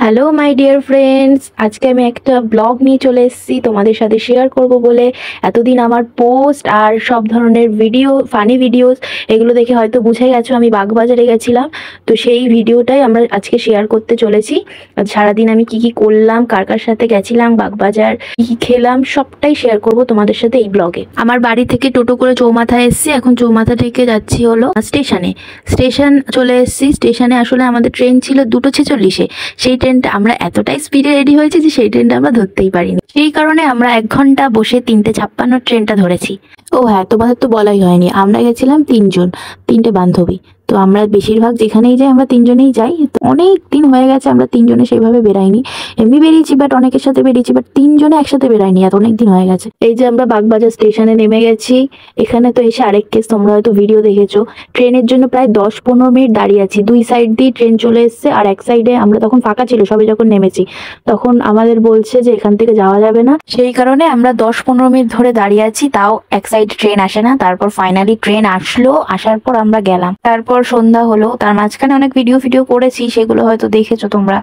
Hello my dear friends, আজকে আমি একটা ব্লগ নিয়ে চলে এসেছি তোমাদের সাথে শেয়ার করব বলে। এতদিন আমার পোস্ট আর সব ধরনের ভিডিও, ফানি ভিডিওস, এগুলো দেখে হয়তো বুঝে গেছো আমি বাগবাজারে গেছিলাম। তো সেই ভিডিওটাই আমরা আজকে শেয়ার করতে চলেছি। সারাদিন আমি কি কি করলাম, কার কার সাথে গেছিলাম বাগবাজার, কি কি খেলাম, সবটাই শেয়ার করব তোমাদের সাথে এই ব্লগে। আমার বাড়ি থেকে টোটো করে চৌমাথায় এসেছি, এখন চৌমাথা থেকে যাচ্ছি হলো স্টেশন চলে এসেছি। স্টেশনে আসলে আমাদের ট্রেন ছিল 2:46-এ। সেই ট্রেনটা আমরা এতটাই স্পিডে রেডি হয়েছি যে সেই ট্রেনটা আমরা ধরতেই পারিনি। সেই কারণে আমরা 1 ঘন্টা বসে 3:56 ট্রেনটা ধরেছি। ও হ্যাঁ, তোমাদের তো বলাই হয়নি, আমরা গেছিলাম 3 জন, 3টে বান্ধবী। তো আমরা বেশিরভাগ যেখানেই যাই আমরা 3জনেই যাই। তো অনেক দিন হয়ে গেছে আমরা 3জনে সেইভাবে বেরাইনি। এমনি বেরিয়েছি বাট অনেকের সাথে বেরিয়েছি, বাট 3জনে একসাথে বেরাইনি, এত অনেক দিন হয়ে গেছে। এই যে আমরা বাগবাজার স্টেশনে নেমে গেছি। এখানে তো এসে আরেক কেস, তোমরা হয়তো ভিডিও দেখেছো, ট্রেনের জন্য প্রায় 10-15 মিনিট দাঁড়িয়ে আছি। 2 সাইড দিয়ে ট্রেন চলে এসছে, আর এক সাইডে আমরা তখন ফাঁকা ছিল, সবে যখন নেমেছি তখন আমাদের বলছে যে এখান থেকে যাওয়া যাবে না। সেই কারণে আমরা 10-15 মিনিট ধরে দাঁড়িয়ে আছি, তাও এক সাইড ট্রেন আসে না। তারপর ফাইনালি ট্রেন আসলো, আসার পর আমরা গেলাম। তারপর সন্ধ্যা হলো, তার মাঝখানে অনেক ভিডিও করেছি, সেগুলো হয়তো দেখেছো তোমরা।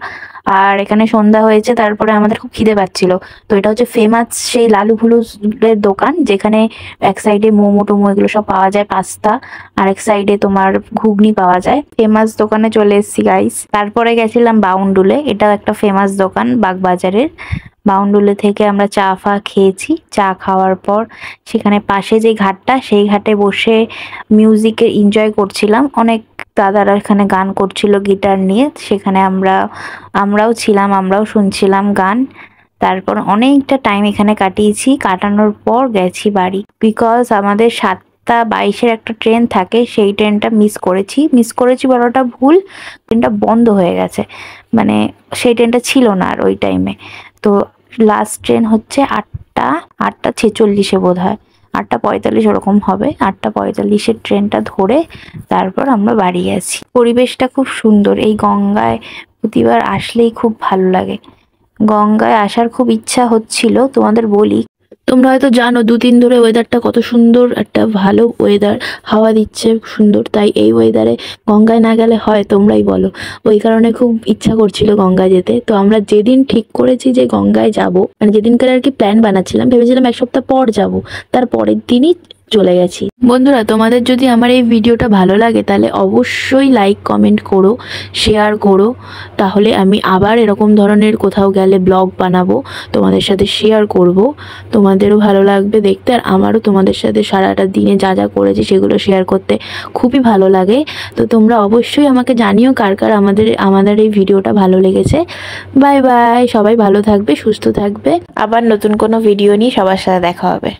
আর এখানে সন্ধ্যা হয়েছে, তারপরে আমাদের খুব খিদে পাচ্ছিল। তো এটা হচ্ছে ফেমাস সেই লালু ভুলুরের দোকান, যেখানে এক সাইডে মোমো টোমো এগুলো সব পাওয়া যায়, পাস্তা, আর এক সাইডে তোমার ঘুগনি পাওয়া যায়। ফেমাস দোকানে চলে এসেছি গাইস। তারপরে গেছিলাম বাউন্ডুলে, এটাও একটা ফেমাস দোকান বাগবাজারের। বাউন্ডুলে থেকে আমরা চা ফা খেয়েছি। চা খাওয়ার পর সেখানে পাশে যে ঘাটটা, সেই ঘাটে বসে মিউজিকের এনজয় করছিলাম। অনেক দাদারা এখানে গান করছিল গিটার নিয়ে, সেখানে আমরাও ছিলাম, আমরাও শুনছিলাম গান। তারপর অনেকটা টাইম এখানে কাটিয়েছি। কাটানোর পর গেছি বাড়ি, বিকজ আমাদের 7:22-এর একটা ট্রেন থাকে, সেই ট্রেনটা মিস করেছি বলাটা ভুল, ট্রেনটা বন্ধ হয়ে গেছে, মানে সেই ট্রেনটা ছিল না আর ওই টাইমে। তো লাস্ট ট্রেন হচ্ছে 8:46-এ বোধ হয়, 8:45 ওরকম হবে। 8:45-এর ট্রেনটা ধরে তারপর আমরা বাড়ি গেছি। পরিবেশটা খুব সুন্দর, এই গঙ্গায় প্রতিবার আসলেই খুব ভালো লাগে। গঙ্গায় আসার খুব ইচ্ছা হচ্ছিল। তোমাদের বলি, তোমরা হয়তো জানো 2 দিন ধরে ওয়েদারটা কত সুন্দর, একটা ভালো ওয়েদার, হাওয়া দিচ্ছে সুন্দর। তাই এই ওয়েদারে গঙ্গায় না গেলে হয়, তোমরাই বলো। ওই কারণে খুব ইচ্ছা করছিল গঙ্গায় যেতে। তো আমরা যেদিন ঠিক করেছি যে গঙ্গায় যাব, মানে যেদিনকার আর কি প্ল্যান বানাচ্ছিলাম, ভেবেছিলাম 1 সপ্তাহ পর যাব, তার পরের দিনই চলে গেছি। বন্ধুরা, তোমাদের যদি আমার এই ভিডিওটা ভালো লাগে তাহলে অবশ্যই লাইক কমেন্ট করো, শেয়ার করো। তাহলে আমি আবার এরকম ধরনের কোথাও গেলে ব্লগ বানাবো, তোমাদের সাথে শেয়ার করব। তোমাদেরও ভালো লাগবে দেখতে, আর আমারও তোমাদের সাথে সারাটা দিনে যা যা করেছি সেগুলো শেয়ার করতে খুবই ভালো লাগে। তো তোমরা অবশ্যই আমাকে জানিও কার কার আমাদের এই ভিডিওটা ভালো লেগেছে। বাই বাই, সবাই ভালো থাকবে, সুস্থ থাকবে। আবার নতুন কোনো ভিডিও নিয়ে সবার সাথে দেখা হবে।